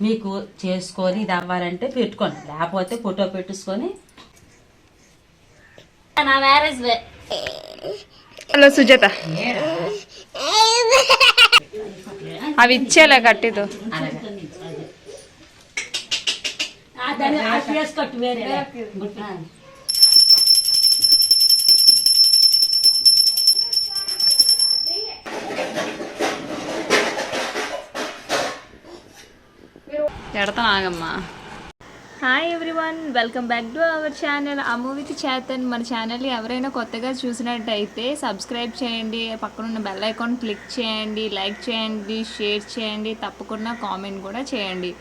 మీకు చేసుకొని ఇది అవ్వాలంటే పెట్టుకోండి, లేకపోతే ఫోటో పెట్టేసుకొని నా మ్యారేజ్. హలో సుజాత, అవి ఇచ్చేలా కట్టిదు. కట్టు వేరే ఎడతా ఆగమ్మా. Hi everyone, welcome back to our channel Ammu with Chetan. మన ఛానల్ ఎవరైనా కొత్తగా చూసినట్టయితే సబ్స్క్రైబ్ చేయండి, పక్కనున్న బెల్ ఐకాన్ క్లిక్ చేయండి, లైక్ చేయండి, షేర్ చేయండి, తప్పకుండా కామెంట్ కూడా చేయండి.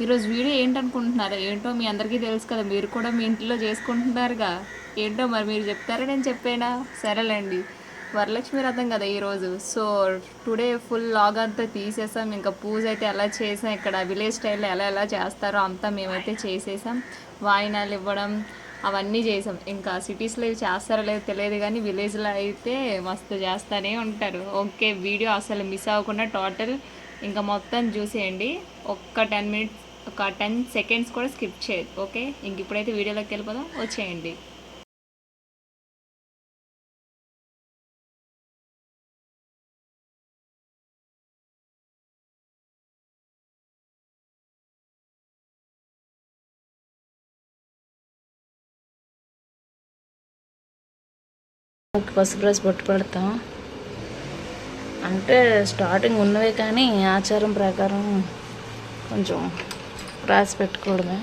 ఈరోజు వీడియో ఏంటనుకుంటున్నారు? ఏంటో మీ అందరికీ తెలుసు కదా, మీరు కూడా మీ ఇంట్లో చేసుకుంటున్నారుగా. ఏంటో మరి మీరు చెప్తారా నేను చెప్పేనా? సరేలేండి, వరలక్ష్మి వ్రతం కదా ఈరోజు. సో టుడే ఫుల్ లాగ్ అంతా తీసేసాం. ఇంకా పూజ అయితే ఎలా చేసాం, ఇక్కడ విలేజ్ స్టైల్లో ఎలా చేస్తారో అంతా మేమైతే చేసేసాం. వాయినాలు ఇవ్వడం అవన్నీ చేసాం. ఇంకా సిటీస్లో ఇవి చేస్తారో లేదో తెలియదు, కానీ విలేజ్లో అయితే మస్తు చేస్తూనే ఉంటారు. ఓకే, వీడియో అసలు మిస్ అవ్వకుండా టోటల్ ఇంకా మొత్తం చూసేయండి. ఒక్క 10 మినిట్స్, ఒక 10 సెకండ్స్ కూడా స్కిప్ చేయదు. ఓకే, ఇంక ఇప్పుడైతే వీడియోలోకి వెళ్ళిపోదాం, వచ్చేయండి. పసుపు రాసి బొట్టు పెడతాం అంటే స్టార్టింగ్ ఉన్నవే, కానీ ఆచారం ప్రకారం కొంచెం రాసి పెట్టుకోవడమే.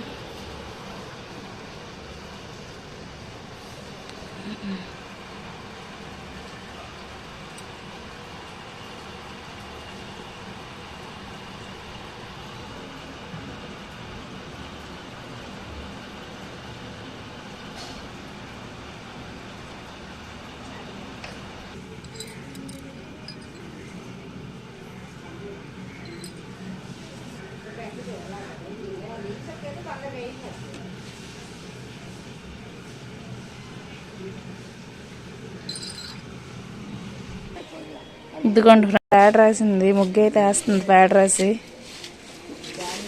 ఇదిగోండి, ప్యాడ్ రాసింది, ముగ్గు అయితే వేస్తుంది ప్యాడ్ రాసి.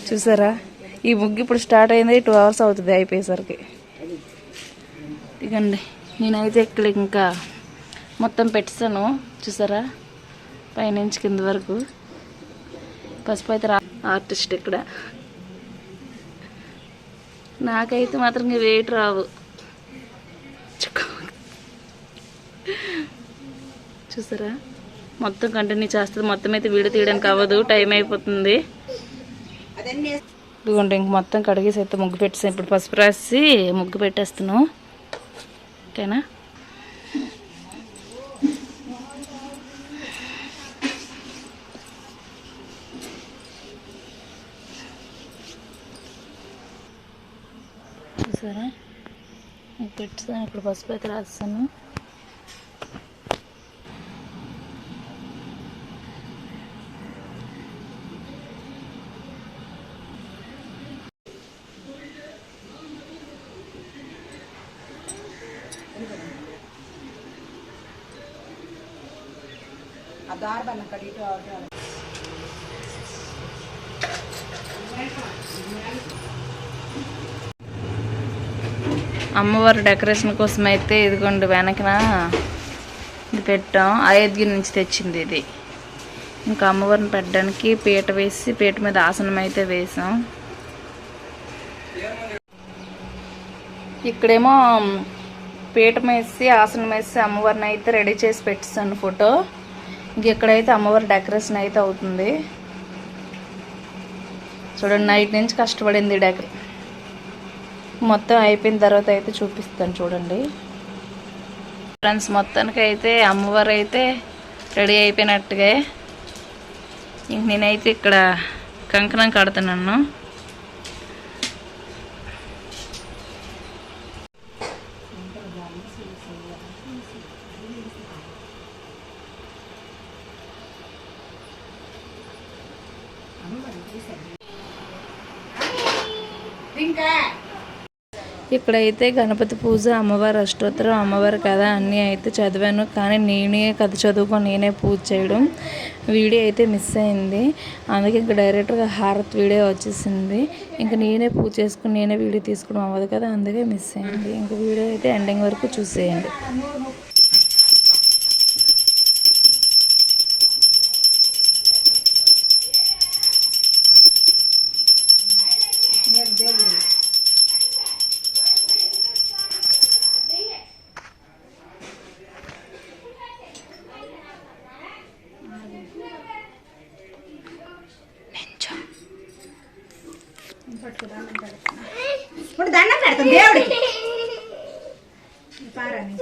చూసారా, ఈ ముగ్గు ఇప్పుడు స్టార్ట్ అయింది, 2 hours అవుతుంది అయిపోయేసరికి. ఇదిగోండి, నేనైతే ఇక్కడ ఇంకా మొత్తం పెట్టాను. చూసారా, పైనుంచి కింద వరకు పసుపు అయితే ఆర్టిస్ట్ ఇక్కడ. నాకైతే మాత్రం వెయిట్ రావు. చూసారా, మొత్తం కంటిన్యూ చేస్తుంది. మొత్తం అయితే వీడియో తీయడానికి అవ్వదు, టైం అయిపోతుంది. ఇదిగోండి, ఇంక మొత్తం కడిగేసి అయితే ముగ్గు పెట్టేసాను. ఇప్పుడు పసుపు రాసి ముగ్గు పెట్టేస్తాను. ఓకేనా, చూసారా పెట్టేసాను. ఇప్పుడు పసుపు అయితే రాస్తాను. అమ్మవారి డెకరేషన్ కోసం అయితే ఇదిగోండి వెనకన ఇది పెట్టాం. అయోధ్య నుంచి తెచ్చింది ఇది. ఇంకా అమ్మవారిని పెట్టడానికి పీట వేసి పీట మీద ఆసనం అయితే వేసాం. ఇక్కడేమో పీఠం వేసి ఆసనం వేసి అమ్మవారిని అయితే రెడీ చేసి పెట్టేసాను ఫోటో. ఇంక ఇక్కడైతే అమ్మవారి డెకరేషన్ అయితే అవుతుంది. చూడండి, నైట్ నుంచి కష్టపడింది డెకరేషన్. మొత్తం అయిపోయిన తర్వాత అయితే చూపిస్తాను చూడండి ఫ్రెండ్స్. మొత్తానికి అయితే అమ్మవారు అయితే రెడీ అయిపోయినట్టుగా. ఇంక నేనైతే ఇక్కడ కంకణం కడుతున్నాను. ఇక్కడైతే గణపతి పూజ, అమ్మవారి అష్టోత్తరం, అమ్మవారి కథ అన్నీ అయితే చదివాను. కానీ నేనే కథ చదువుకొని నేనే పూజ చేయడం వీడియో అయితే మిస్ అయింది. అందుకే ఇంకా డైరెక్ట్గా హారత్ వీడియో వచ్చేసింది. ఇంకా నేనే పూజ చేసుకుని నేనే వీడియో తీసుకోవడం అవ్వదు కదా, అందుకే మిస్ అయింది. ఇంకా వీడియో అయితే ఎండింగ్ వరకు చూసేయండి. ఇప్పుడు దండం పెడతాం దేవుడికి. పారని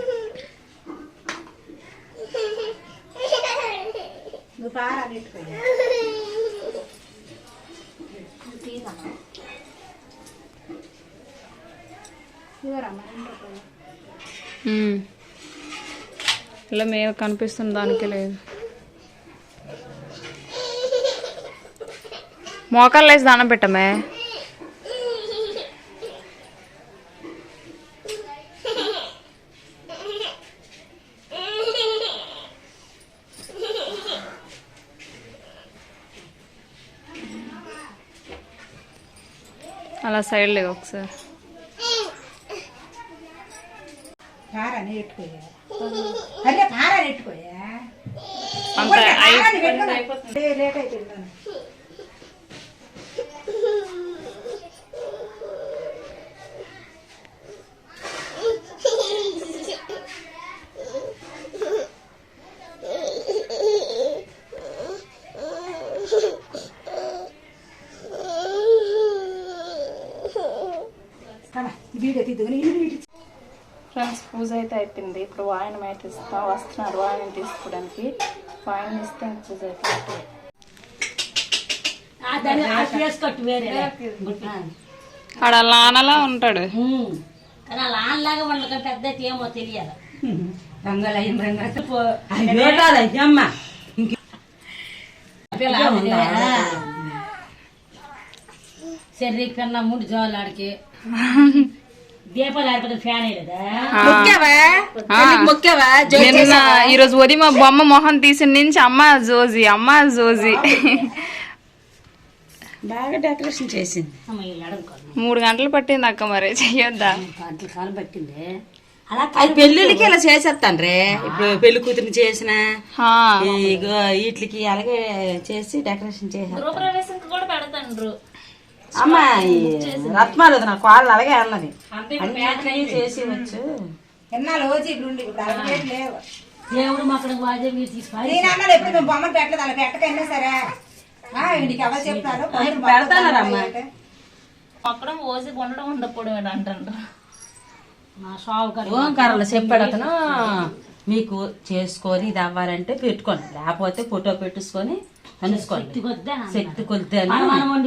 నువ్వు పారని ఇలా మేము కనిపిస్తుంది దానికి లేదు. మోకాళ్ళు వేసి దానం పెట్టమే. అలా సైడ్ లేవు ఒకసారి. పారని ఎట్టుకోయా, అరే పారని ఎట్టుకోయా. అంత లేట్ అయిపోయింది. ఫ్రెండ్స్, పూజ అయితే అయిపోయింది. ఇప్పుడు వాయనం అయితే ఇస్తాం. వస్తున్నారు వాయనం తీసుకోవడానికి. వాయనం ఇస్తే పూజ అయితే ఆడ లానలా ఉంటాడు. లాగా వాళ్ళకి పెద్ద ఏమో తెలియాలి. శరీరం కన్నా ముందు జోలాడికి దీపాలు ఆడిపోతే ఫ్యాన్ నిన్న ఈరోజు ఉదయం బొమ్మ మొహం తీసిన నుంచి అమ్మ జోజీ అమ్మ జోజీ బాగా డెకరేషన్ చేసింది. 3 గంటలు పట్టింది అక్క. మరి చెయ్యొద్దా? గంటల కాలం పట్టింది. అలా పెళ్ళిళ్ళకి ఇలా చేసేస్తాను రే. ఇప్పుడు పెళ్లి కూతురిని చేసిన వీటికి అలాగే చేసి డెకరేషన్ చేసేస్తాను. కూడా పెడతాండ్రు. అమ్మా రత్నాలు నా కాళ్ళు అలాగే అన్నది అన్ని చేసి వచ్చు. దేవుడు అక్కడ వాద్యం తీసుకుని ఎప్పుడు మేము బొమ్మను పెట్టలేదు. అలా పెట్టకైనా సరే నీకు ఎవరు చెప్తారు పెడతానమ్మా. అక్కడ ఓసి ఉండడం ఉండప్పుడు అంటారు. మా షావుకారు ఓంకారంలో చెప్పాడు అతను, మీకు చేసుకొని ఇది అవ్వాలంటే పెట్టుకోండి, లేకపోతే ఫోటో పెట్టేసుకొని కనుక్కోండి. శక్తి కొద్ది అని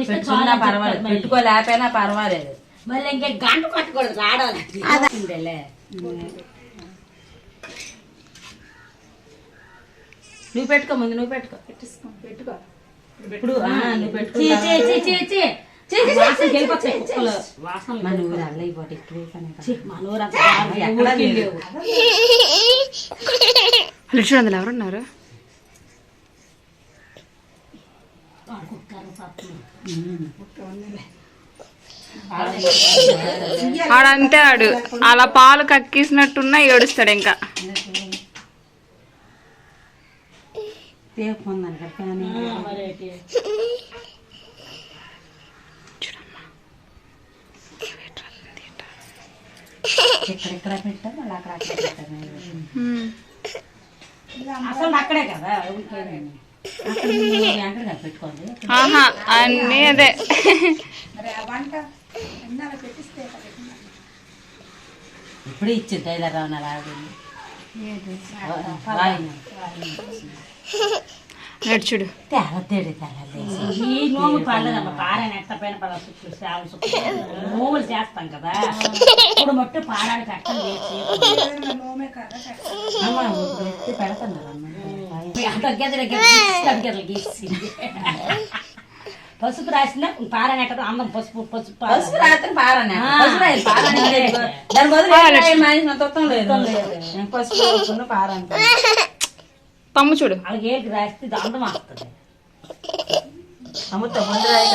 పెట్టుకున్నా పర్వాలేదు, పెట్టుకోలేకపోయినా పర్వాలేదు. మళ్ళీ ఇంకా గంట పట్టకూడదు ఆడాలి. నువ్వు పెట్టుకో, ముందు నువ్వు పెట్టుకో. పెట్టుకో ఇప్పుడు నువ్వు పెట్టుకో. మన ఊరు అల్ల ఇవ్వటి ఎక్కువ చూడండి ఎవరున్నారు. ఆడంతే ఆడు అలా పాలు కక్కేసినట్టున్నా ఏడుస్తాడు. ఇంకా ఎక్కడెక్కడ పెట్టారు అలా అక్కడ పెట్టారు. అసలు అక్కడే కదా అక్కడ పెట్టుకోండి. ఆహా అన్నీ అదే. ఇప్పుడు ఇచ్చింది టైలర్ రావు నడుచుడు తెల్లతేడు ఈ నోము పడలేదమ్మా. పారాయణ ఎట్ట పైన నోములు చేస్తాం కదా, ఇప్పుడు మట్టు పారాయణ కట్టం చేసి పెడతాను. పసుపు రాసిన పారాయణ ఎక్కడ అందం పసుపు పసుపు పసుపు రాత్రి పారాయణ పసుపు రాయాలి పారాయణ దాని బదులు తొత్తం లేదు పసుపు రాసుకున్న పారాయణ తమ్ము చూడు వాళ్ళకి ఏళ్ళకి రాస్తే అందం వస్తుంది అమృత ముందు రాయి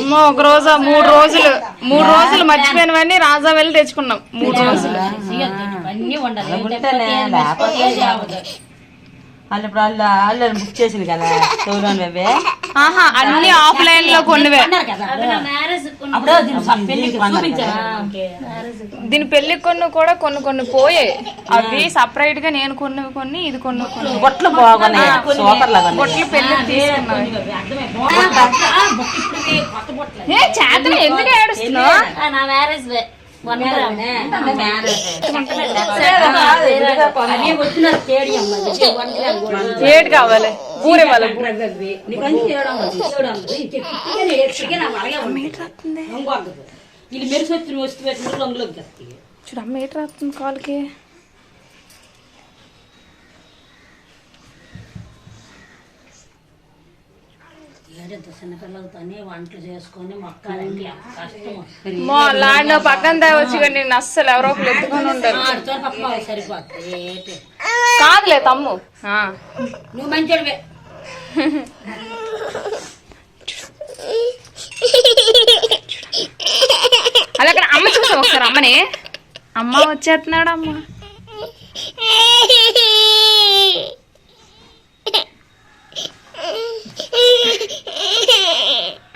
అమ్మో, ఒక రోజు 3 రోజులు మర్చిపోయినవన్నీ రాజా వెళ్ళి తెచ్చుకున్నాం 3 రోజులు. అన్నీ ఉండాలి వాళ్ళు ఇప్పుడు వాళ్ళు బుక్ చేసింది కదా తోలోని అవే ఆహా అన్ని ఆఫ్లైన్ లో కొన్నివే. దీని పెళ్లి కొన్ని కొన్ని పోయాయి. అవి సపరేట్ గా నేను కొన్ని ఇది కొన్ని బొట్లు బాగున్నాయి బొట్లు పెళ్లి తీసుకున్నాను. చేతన ఎందుకు ఏడుస్తున్నావు? నా మ్యారేజ్ ఏడు కావాలి ఊరే వాళ్ళ ఇది మెరుసు వచ్చిన వస్తు పెట్టిన రంగులోకి చూడు అమ్మ ఏటు రాస్తుంది కాల్కి. చిన్నపిల్లలతోనే వంటలు చేసుకొని మొక్కాలంటే కష్టం. లాడిన పక్కన తేవచ్చు కానీ నేను అస్సలు ఎవరో ఒకరు ఎత్తుకొని ఉంటారు. సరిపోతుంది కాదులే తమ్ము నువ్వు మంచిడివే. అది అక్కడ అమ్మ చూసావు ఒకసారి అమ్మని. అమ్మ వచ్చేస్తున్నాడు అమ్మ.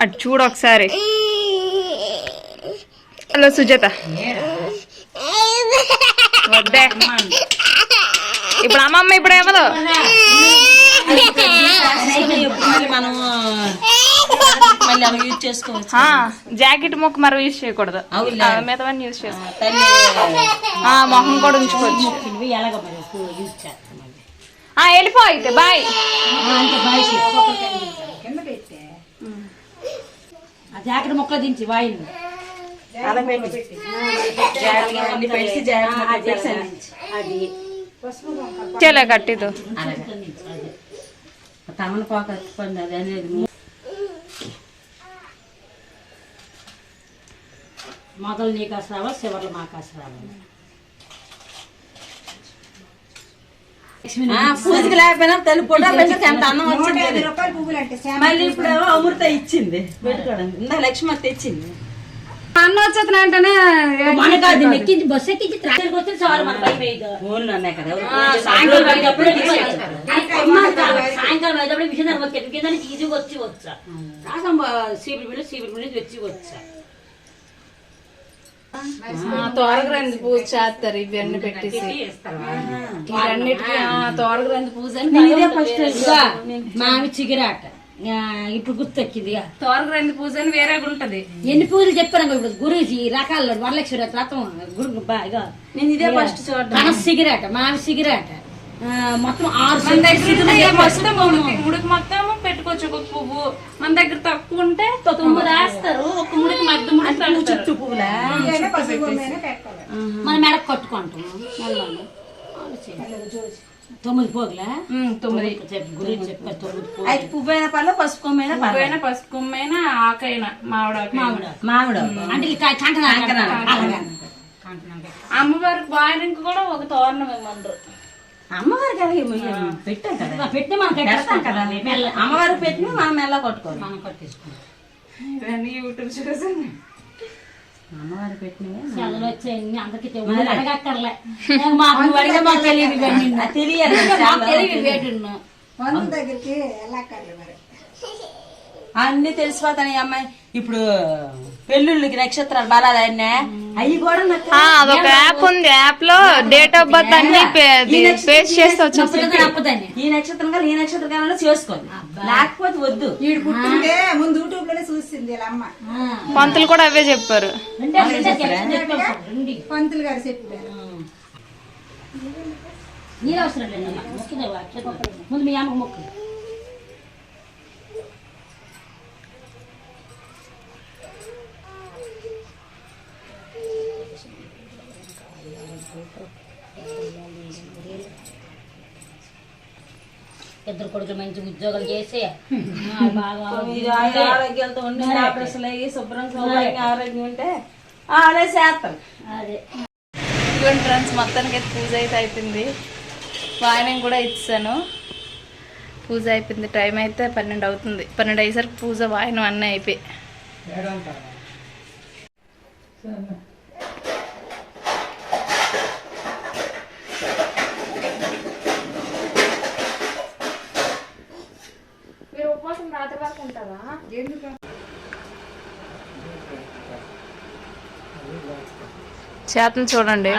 అటు చూడు ఒకసారి. హలో సుజాత వద్దే ఇప్పుడు అమ్మమ్మ ఇప్పుడు ఏమదో మనం యూజ్ చేసుకోవచ్చు. జాకెట్ మొక్క మరి యూజ్ చేయకూడదు, మిగతావన్నీ యూజ్ చేసుకోవచ్చు. మొహం కూడా ఉంచుకోవచ్చు. వెళ్ళిపో అయితే బాయ్. జాకెట్ మొక్కలు దించి వాయిని చేలే కట్టిదు తమలపాకు కట్టుకోండి అది అనేది మొదలు నీకు రావా చివర్లు మాకు రావాలి. పూజకి లేకపోయినా తెలుగు ఫోటోలు ఎంత అన్నం వచ్చింది. మళ్ళీ ఇప్పుడు అమృత ఇచ్చింది పెట్టుకోవడానికి. ఇందా లక్ష్మి తెచ్చింది అన్న వచ్చేతన అంటేనే ఎక్కించి బస్సు ఎక్కించి ట్రాక్టర్కి వచ్చి చాలు మన పై ఫోన్లు ఉన్నాయి కదా. సాయంకాలం అయ్యేటప్పుడు విషయం కింద ఈజీగా వచ్చి వచ్చా సీపులు మిల్లి వచ్చి వచ్చా. తోరగ్రంథి పూజ చేస్తారు ఇవన్నీ పెట్టేసి ఇవన్నిటికీ తోరగ్రంథి పూజ అని మామి చిగిరాట ఇప్పుడు గుర్తొచ్చింది. తోరగ్రంథి పూజ అని వేరేగా ఉంటది. ఎన్ని పూజలు చెప్పాను ఇప్పుడు గురూజీ రకాల్లో వరలక్ష్మి రథం గురు బాగా నేను ఇదే ఫస్ట్ చూడండి. సిగిరాట మామి సిగిరాట మొత్తం 6 ముడికి మొత్తం పెట్టుకోవచ్చు. ఒక పువ్వు మన దగ్గర తక్కువ ఉంటే 9 రాస్తారు. ఒక ముడికి మధ్య చుట్టూ పువ్వులా మన మెడకు కట్టుకుంటాం. 9 పోగులా 9 గురించి చెప్పారు. 9 పోగులు. అయితే పువ్వైనా పర్లేదు పసుపు కొమ్మైనా పసుపు కొమ్మైనా ఆకైనా మామిడి అంటే అమ్మవారికి బాయనికి కూడా ఒక తోరణం ఇవ్వమంటారు. అమ్మవారికి పెట్టాం కదా పెట్టి మనం పెడతాం కదా. అమ్మవారికి పెట్టిన మనం ఎలా కొట్టుకోవాలి. మనం కట్టేసుకుంటాం. యూట్యూబ్ చూసాను అమ్మవారికి పెట్టినవే చదువులు వచ్చాయి అందరికి అడగక్కర్లే. మాకు అడిగే మాకు తెలియదు తెలియాలి. దగ్గరికి ఎలా మరి అన్ని తెలిసిపోతాను. ఈ అమ్మాయి ఇప్పుడు పెళ్ళిళ్ళకి నక్షత్రాలు బాలాదన్నే అవి కూడా అదొక యాప్ ఉంది. యాప్ లో డేట్ ఆఫ్ బర్త్ అన్ని పేస్ట్ చేస్తే వచ్చేస్తుంది. ఈ నక్షత్రం కాదు ఈ నక్షత్రం కాలంలో చేసుకోండి, లేకపోతే వద్దు. వీడు పుట్టిందే ముందు యూట్యూబ్ లోనే చూసింది వీళ్ళ అమ్మ. పంతులు కూడా అవే చెప్పారు. పంతులు గారు చెప్పారు. నీరు అవసరం లేదు. ముందు మీ అమ్మకు మొక్కు. ఇద్దరు కొడుకులు మంచి ఉద్యోగాలు చేసి బాగా ఆరోగ్యాలతో ఉండి ఆపరేషన్లు అయ్యి శుభ్రంగా ఆరోగ్యం ఉంటే అదే చేస్తాం. అదే ఇదిగోండి ఫ్రెండ్స్, మొత్తానికి అయితే పూజ అయితే అయిపోయింది. వాయనం కూడా ఇచ్చాను. పూజ అయిపోయింది. టైం అయితే 12 అవుతుంది. 12 అయ్యేసరికి పూజ వాయనం అన్నీ అయిపోయి. మీరు ఉపవాసం రాత్రి వరకు ఉంటారా? చేతను చూడండి,